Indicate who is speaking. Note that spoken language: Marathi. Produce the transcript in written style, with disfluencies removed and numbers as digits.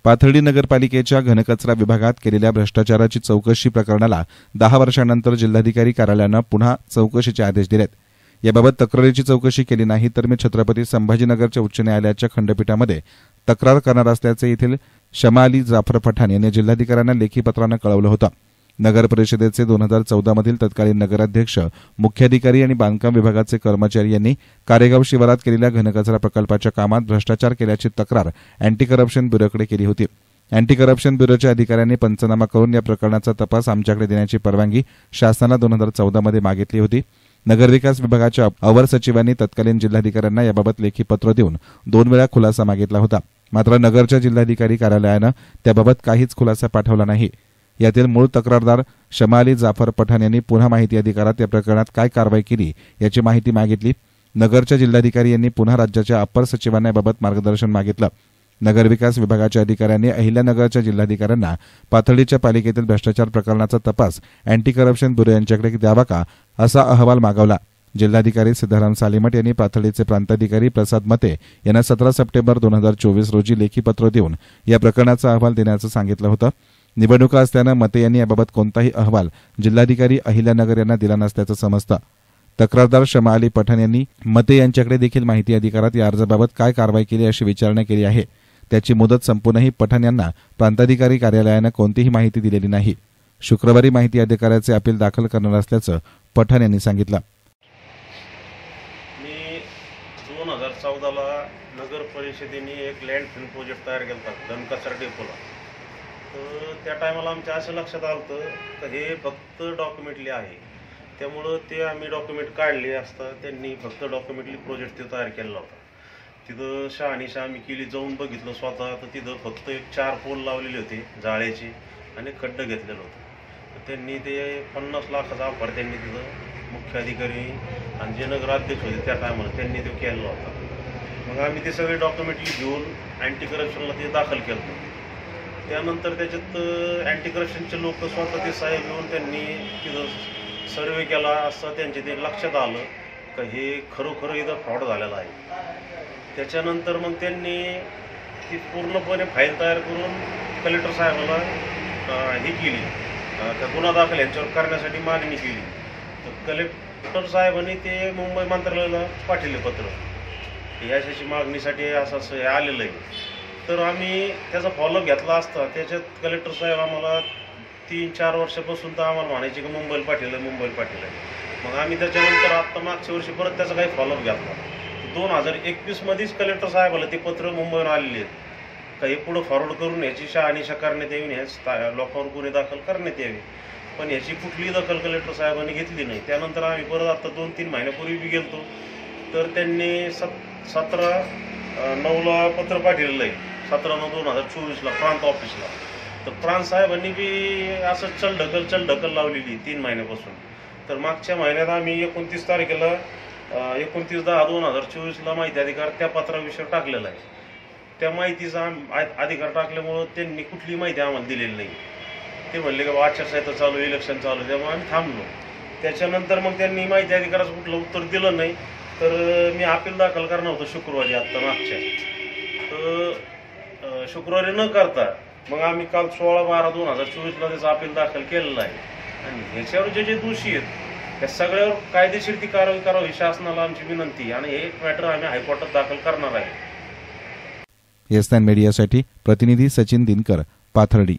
Speaker 1: पाथर्डी नगरपालिकेच्या घनकचरा विभागात केलेल्या भ्रष्टाचाराची चौकशी प्रकरणाला 10 वर्षांनंतर जिल्हाधिकारी कार्यालयानं पुन्हा चौकशीचे आदेश दिलेत। याबाबत तक्रारीची चौकशी केली नाही तर मी छत्रपती संभाजीनगरच्या उच्च न्यायालयाच्या खंडपीठामध्ये तक्रार करणार असल्याचे येथील शमा अली जाफर पठाण यांनी जिल्हाधिकाऱ्यांना लेखी पत्रानं कळवलं होतं। नगर परिषदेचे 2014 मधील तत्कालीन नगराध्यक्ष, मुख्याधिकारी आणि बांधकाम विभागाचे कर्मचारी यांनी कारेगाव शिवारात केलेल्या घनकचरा प्रकल्पाच्या कामात भ्रष्टाचार केल्याची तक्रार अँटी करप्शन ब्युरोकडे केली होती। अँटी करप्शन ब्युरोच्या अधिकाऱ्यांनी पंचनामा करून या प्रकरणाचा तपास आमच्याकडे देण्याची परवानगी शासनाला 2014 मध्ये मागितली होती। नगरविकास विभागाच्या अवर सचिवांनी तत्कालीन जिल्हाधिकाऱ्यांना याबाबत लेखी पत्र देऊन 2 वेळा खुलासा मागितला होता। मात्र नगरच्या जिल्हाधिकारी कार्यालयानं त्याबाबत काहीच खुलासा पाठवला नाही। यातील मूळ तक्रारदार शमा अली जाफर पठाण यांनी पुन्हा माहिती अधिकारात या प्रकरणात काय कारवाई केली याची माहिती मागितली। नगरच्या जिल्हाधिकारी यांनी पुन्हा राज्याच्या अपर सचिवांना याबाबत मार्गदर्शन मागितलं। नगरविकास विभागाच्या अधिकाऱ्यांनी अहिल्यानगरच्या जिल्हाधिकाऱ्यांना पाथर्डीच्या पालिकेतील भ्रष्टाचार प्रकरणाचा तपास अँटी करप्शन ब्युरो यांच्याकडे द्यावा का असा अहवाल मागवला। जिल्हाधिकारी सिद्धाराम सालीमठ यांनी पाथर्डीचे प्रांताधिकारी प्रसाद मते यांना 17 सप्टेंबर 2024 रोजी लेखी पत्र देऊन या प्रकरणाचा अहवाल देण्याचं सांगितलं होतं। निवडणुका असल्यानं मते यांनी याबाबत कोणताही अहवाल जिल्हाधिकारी अहिल्यानगर यांना दिला नसल्याचं समजतं। तक्रारदार शमा अली पठाण यांनी मते यांच्याकडे देखील माहिती अधिकारात या अर्जाबाबत काय कारवाई केली अशी विचारणा केली आहे। त्याची मुदत संपूनही पठाण यांना प्रांताधिकारी कार्यालयानं कोणतीही माहिती दिलेली नाही। शुक्रवारी माहिती अधिकाऱ्याचे अपील दाखल करणार असल्याचं पठाण यांनी सांगितलं।
Speaker 2: मी 2014ला नगर परिषदेने एक लँडफिल प्रोजेक्ट तयार केला होता घनकचरा डेपोला। तर त्या टायमाला आमच्या असं लक्षात आलं की हे फक्त डॉक्युमेंटली आहे, त्यामुळं ते आम्ही डॉक्युमेंट काढले असता त्यांनी फक्त डॉक्युमेंटली प्रोजेक्ट ते तयार केला होता। तिथं शहानिशा आम्ही केली, जाऊन बघितलं स्वतः तर तिथं फक्त 4 पोल लावलेले होते जाळ्याचे आणि खड्डं घेतलेलं होतं। तर त्यांनी ते 50 लाखाचा ऑफर त्यांनी तिथं मुख्याधिकारी आणि जे नगराध्यक्ष होते त्या टायमाला त्यांनी ते केलेला होता। मग आम्ही ते सगळे डॉक्युमेंटली घेऊन अँटी करप्शनला ते दाखल केलं। त्यानंतर त्याच्यात अँटी करप्शनचे लोक स्वतः ते साहेब येऊन त्यांनी तिथं सर्वे केला असता त्यांचे ते लक्षात आलं की हे खरोखर इथं फ्रॉड झालेला आहे। त्याच्यानंतर मग त्यांनी ती पूर्णपणे फाईल तयार करून कलेक्टर साहेबाला हे केली, त्या गुन्हा दाखल यांच्यावर करण्यासाठी मागणी केली। तर कलेक्टर साहेबांनी ते मुंबई मंत्रालयाला पाठवले पत्र, याची मागणीसाठी असं आलेलं आहे। तर आम्ही त्याचा फॉलोअप घेतला असता त्याच्यात कलेक्टर साहेब आम्हाला 3-4 वर्षापासून तर आम्हाला म्हणायचे की मुंबईला पाठवलं। मग आम्ही त्याच्यानंतर आत्ता मागच्या वर्षी परत त्याचा काही फॉलोअप घेतला। 2021 मध्येच कलेक्टर साहेबाला ते पत्र मुंबईहून आलेले आहेत काही पुढं फॉरवर्ड करून याची शहानिशा करण्यात यावी, लोकांवर गुन्हे दाखल करण्यात यावे, पण याची कुठलीही दखल कलेक्टर साहेबांनी घेतली नाही। त्यानंतर आम्ही परत आता 2-3 महिन्यापूर्वी बी गेलतो तर त्यांनी 17/9ला पत्र पाठवलेलं आहे, 17/9/2024ला प्रांत ऑफिसला। तर प्रांत साहेबांनी बी असं चलढकल लावलेली 3 महिन्यापासून। तर मागच्या महिन्यात आम्ही 29 तारखेला 29/10/2024ला माहिती अधिकार त्या पत्राविषयी टाकलेला आहे। त्या माहितीचा अधिकार टाकल्यामुळं त्यांनी कुठली माहिती आम्हाला दिलेली नाही। ते म्हणले की आचारसंहिता चालू, इलेक्शन चालू, त्यामुळे आम्ही थांबलो। त्याच्यानंतर मग त्यांनी माहिती अधिकाराचं कुठलं उत्तर दिलं नाही। तर मी अपील दाखल करणार होतो शुक्रवारी आत्ता मागच्या, तर शुक्रवारी न करता मग आम्ही काल 16/12/2024ला त्याचं अपील दाखल केलेलं आहे। आणि ह्याच्यावर जे दोषी आहेत त्या सगळ्यावर कायदेशीर ती कारवाई करावी शासनाला आमची विनंती, आणि हे मॅटर आम्ही हायकोर्टात दाखल करणार आहे।
Speaker 1: येस मीडियासाठी प्रतिनिधी सचिन दिनकर, पाथर्डी।